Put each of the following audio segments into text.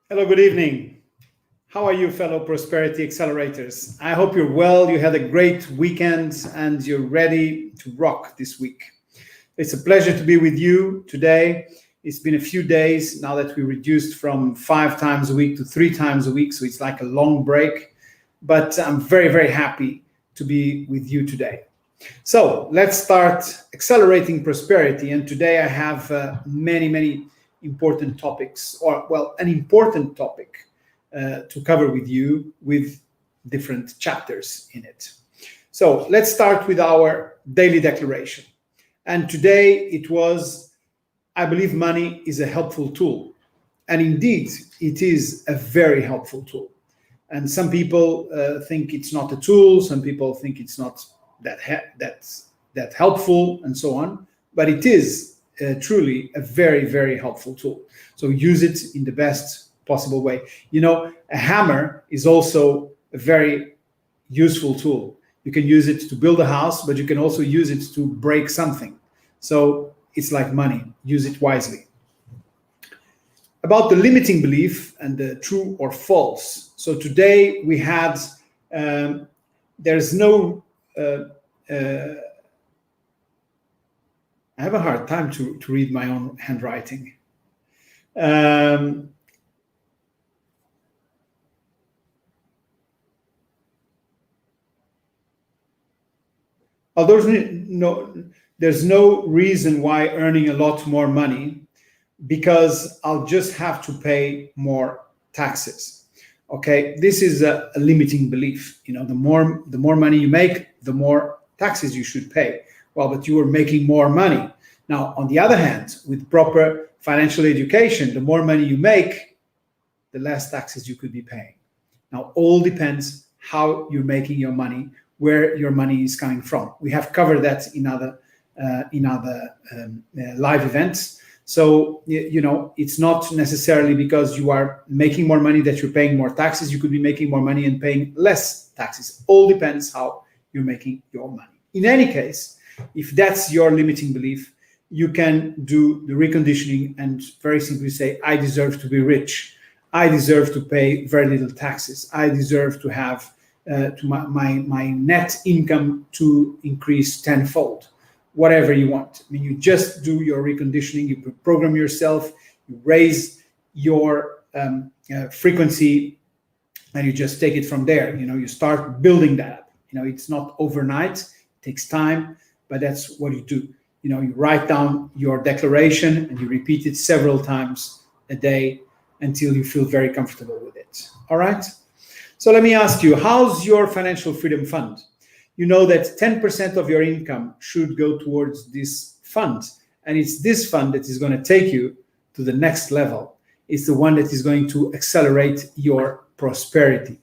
Hello, good evening. How are you, fellow prosperity accelerators? I hope you're well, you had a great weekend, and you're ready to rock this week. It's a pleasure to be with you today. It's been a few days now that we reduced from 5 times a week to 3 times a week, so it's like a long break. But I'm very, very happy to be with you today. So let's start accelerating prosperity. And today I have many important topics, an important topic to cover with you with different chapters in it. So let's start with our daily declaration. And today it was, I believe money is a helpful tool. And indeed, it is a very helpful tool. And some people think it's not a tool. Some people think it's not that helpful, and so on. But it is truly a very helpful tool. So use it in the best possible way. You know, a hammer is also a very useful tool. You can use it to build a house, but you can also use it to break something. So it's like money. Use it wisely. About the limiting belief and the true or false. So today we had, there's no, I have a hard time to read my own handwriting. There's no reason why earning a lot more money, because I'll just have to pay more taxes. Okay, this is a limiting belief. You know, the more money you make, the more taxes you should pay. Well, but you are making more money. Now, on the other hand, with proper financial education, the more money you make, the less taxes you could be paying. Now, all depends how you're making your money, where your money is coming from. We have covered that in other live events. So, you know, it's not necessarily because you are making more money that you're paying more taxes. You could be making more money and paying less taxes. All depends how you're making your money. In any case, if that's your limiting belief, you can do the reconditioning and very simply say, I deserve to be rich. I deserve to pay very little taxes. I deserve to have my net income to increase tenfold. Whatever you want. I mean, you just do your reconditioning, you program yourself, you raise your frequency, and you just take it from there. You know, you start building that up. You know, it's not overnight, it takes time, but that's what you do. You know, you write down your declaration and you repeat it several times a day until you feel very comfortable with it. All right? So let me ask you, how's your financial freedom fund? You know that 10% of your income should go towards this fund. And it's this fund that is going to take you to the next level. It's the one that is going to accelerate your prosperity.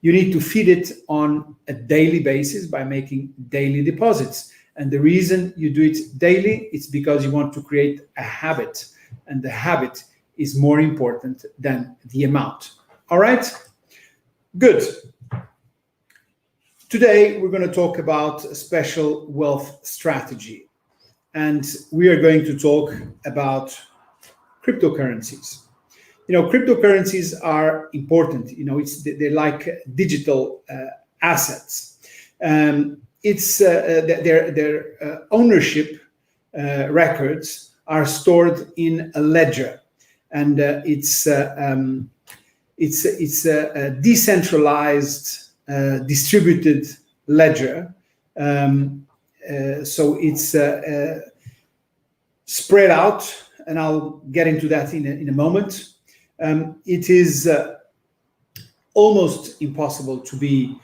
You need to feed it on a daily basis by making daily deposits. And the reason you do it daily, it's because you want to create a habit. And the habit is more important than the amount. All right? Good. Today, we're going to talk about a special wealth strategy. And we are going to talk about cryptocurrencies. You know, cryptocurrencies are important. You know, they're like digital assets. It's their ownership records are stored in a ledger. And it's a decentralized distributed ledger, so it's spread out, and I'll get into that in a moment. It is almost impossible to be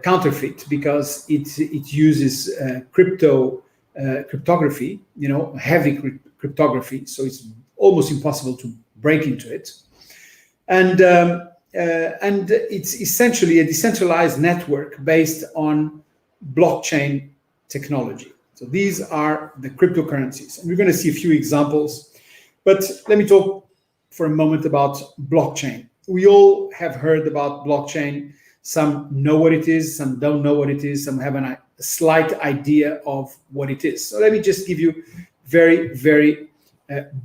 counterfeit because it uses cryptography, you know, heavy cryptography, so it's almost impossible to break into it. And it's essentially a decentralized network based on blockchain technology. So these are the cryptocurrencies. And we're going to see a few examples. But let me talk for a moment about blockchain. We all have heard about blockchain. Some know what it is, some don't know what it is, some have a slight idea of what it is. So let me just give you very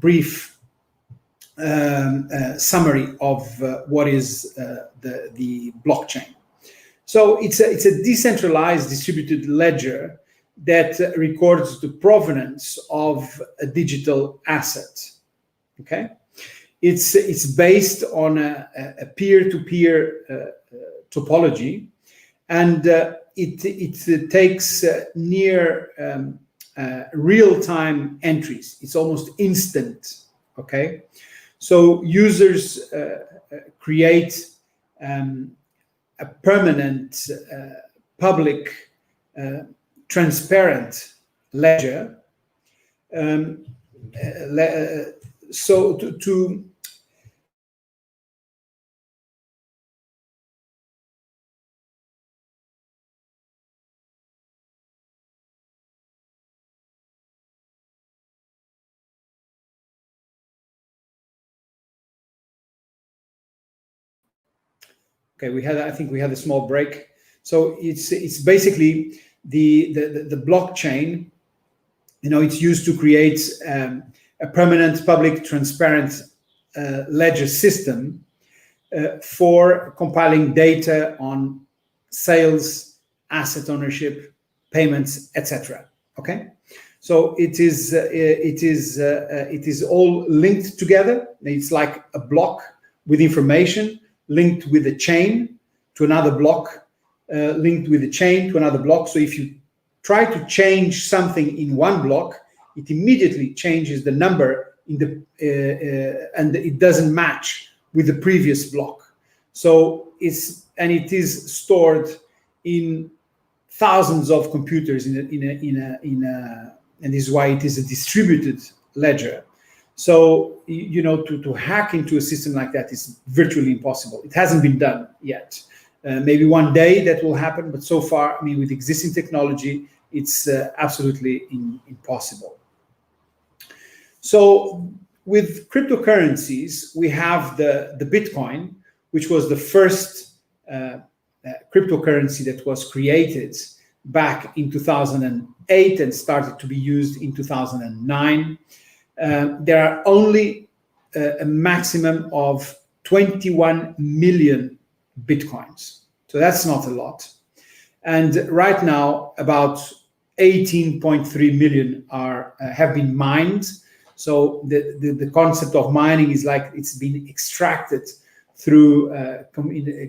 brief summary of what is the blockchain. So it's a decentralized distributed ledger that records the provenance of a digital asset. Okay, it's based on a peer-to-peer topology, and it takes near real-time entries. It's almost instant. Okay, so users create a permanent, public, transparent ledger. So to okay, I think we had a small break. So it's basically the blockchain. You know, it's used to create a permanent, public, transparent ledger system for compiling data on sales, asset ownership, payments, etc. Okay, so it is all linked together. It's like a block with information linked with a chain to another block, linked with a chain to another block. So if you try to change something in one block, it immediately changes the number in the and it doesn't match with the previous block. So it is stored in thousands of computers and this is why it is a distributed ledger. So to hack into a system like that is virtually impossible. It hasn't been done yet. Maybe one day that will happen, but so far, I mean, with existing technology, it's absolutely impossible. So with cryptocurrencies, we have the Bitcoin, which was the first cryptocurrency that was created back in 2008 and started to be used in 2009. There are only a maximum of 21 million Bitcoins. So that's not a lot. And right now, about 18.3 million have been mined. So the concept of mining is like it's been extracted through a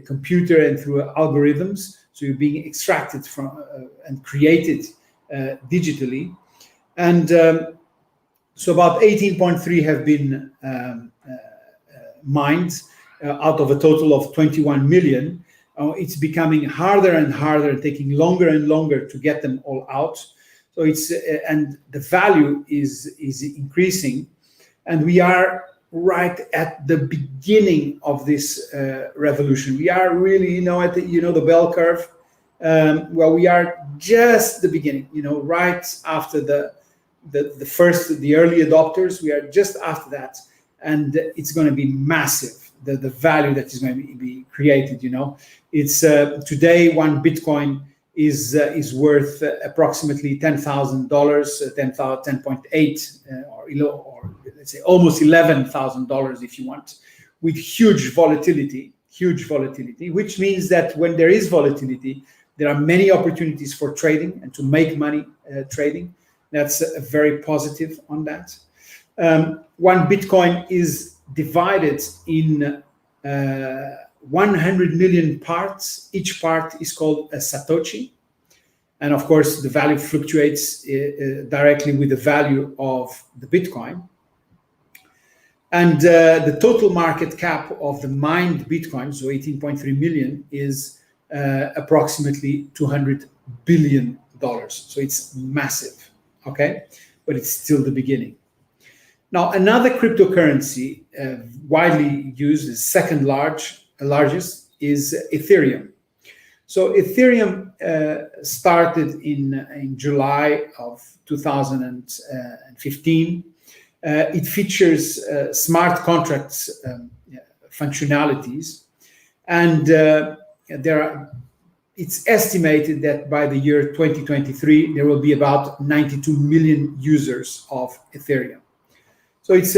computer and through algorithms. So you're being extracted from and created digitally. And so about 18.3 have been mined out of a total of 21 million. It's becoming harder and harder and taking longer and longer to get them all out. So and the value is increasing, and we are right at the beginning of this revolution. We are really, at the bell curve. Well, we are just the beginning. Right after the early adopters, we are just after that, and it's going to be massive. The value that is going to be created. It's today one Bitcoin is worth approximately $10,000, 10.8 or let's say almost $11,000 if you want, with huge volatility, which means that when there is volatility, there are many opportunities for trading and to make money trading. That's very positive on that. One Bitcoin is divided in 100 million parts. Each part is called a Satoshi. And of course, the value fluctuates directly with the value of the Bitcoin. And the total market cap of the mined Bitcoin, so 18.3 million, is approximately $200 billion. So it's massive, okay? But it's still the beginning. Now, another cryptocurrency widely used, is second largest, is Ethereum. So Ethereum started in July of 2015. It features smart contracts functionalities, and it's estimated that by the year 2023 there will be about 92 million users of Ethereum. So it's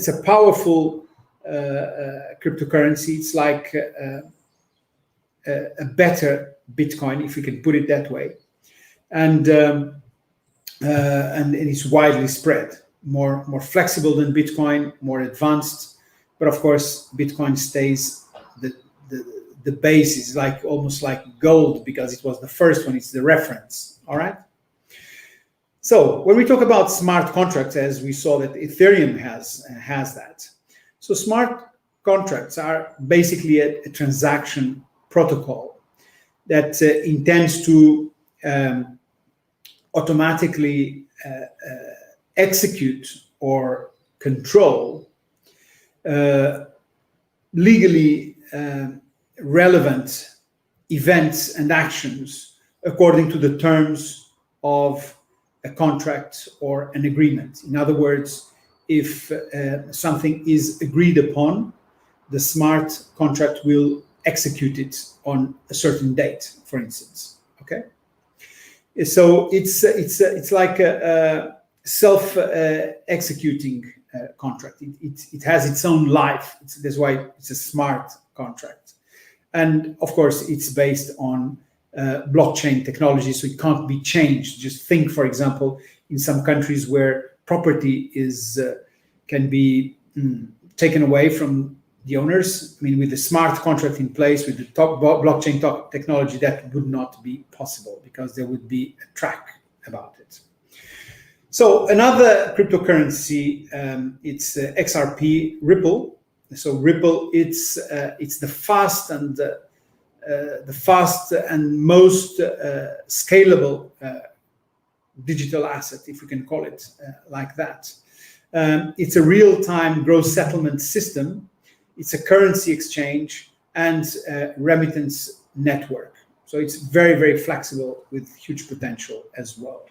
a powerful cryptocurrency. It's like a better Bitcoin, if we can put it that way, and it's widely spread, more flexible than Bitcoin, more advanced. But of course, Bitcoin stays the base is like almost like gold because it was the first one. It's the reference. All right. So when we talk about smart contracts, as we saw that Ethereum has that. So smart contracts are basically a transaction protocol that intends to automatically execute or control legally relevant events and actions according to the terms of a contract or an agreement. In other words, if something is agreed upon, the smart contract will execute it on a certain date, for instance. Okay, so it's like a self-executing contract. It has its own life. That's why it's a smart contract, and of course, it's based on blockchain technology, so it can't be changed. Just think, for example, in some countries where property can be taken away from the owners. I mean, with the smart contract in place, with the top blockchain technology, that would not be possible because there would be a track about it. So another cryptocurrency, it's XRP Ripple. So Ripple, it's the fast and most scalable digital asset, if we can call it like that. It's a real-time gross settlement system. It's a currency exchange and remittance network. So it's very, very flexible with huge potential as well.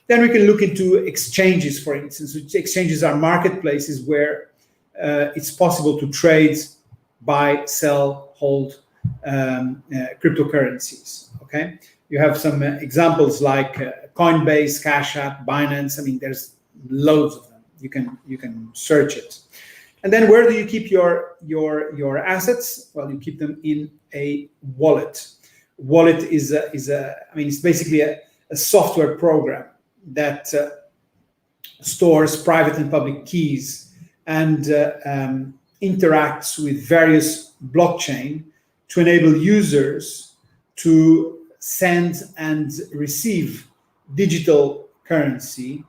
Then we can look into exchanges, for instance. Exchanges are marketplaces where it's possible to trade, buy, sell, hold cryptocurrencies. Okay, you have some examples like Coinbase, Cash App, Binance. I mean, there's loads of them. You can search it. And then where do you keep your assets? Well, you keep them in a wallet. Wallet is it's basically a software program that stores private and public keys and interacts with various blockchain to enable users to send and receive digital currency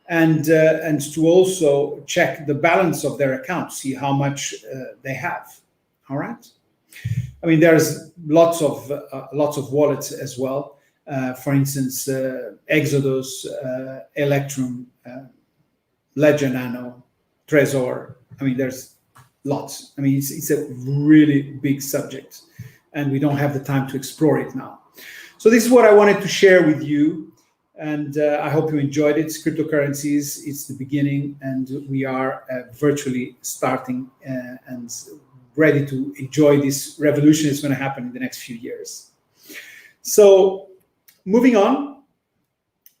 and to also check the balance of their account, see how much they have. All right. I mean, there's lots of wallets as well. For instance, Exodus, Electrum, Ledger Nano, Trezor. I mean, there's lots. I mean, it's a really big subject, and we don't have the time to explore it now. So this is what I wanted to share with you, and I hope you enjoyed it. Cryptocurrencies, it's the beginning, and we are virtually starting and ready to enjoy this revolution that's going to happen in the next few years. So moving on,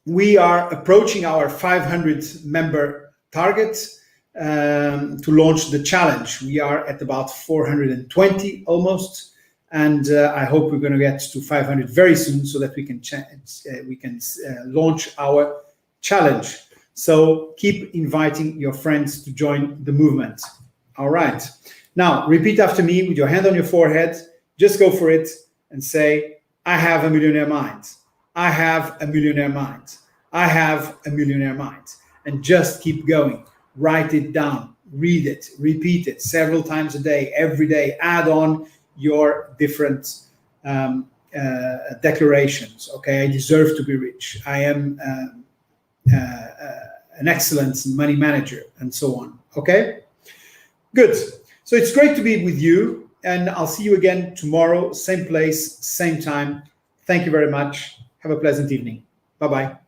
we are approaching our 500 member target to launch the challenge. We are at about 420 almost, and I hope we're going to get to 500 very soon so that we can launch our challenge. So keep inviting your friends to join the movement. All right. Now, repeat after me with your hand on your forehead. Just go for it and say, I have a millionaire mind. I have a millionaire mind. I have a millionaire mind. And just keep going. Write it down. Read it. Repeat it several times a day, every day. Add on your different declarations. Okay, I deserve to be rich. I am an excellent money manager, and so on. Okay, good. So it's great to be with you, and I'll see you again tomorrow, same place, same time. Thank you very much. Have a pleasant evening. Bye-bye.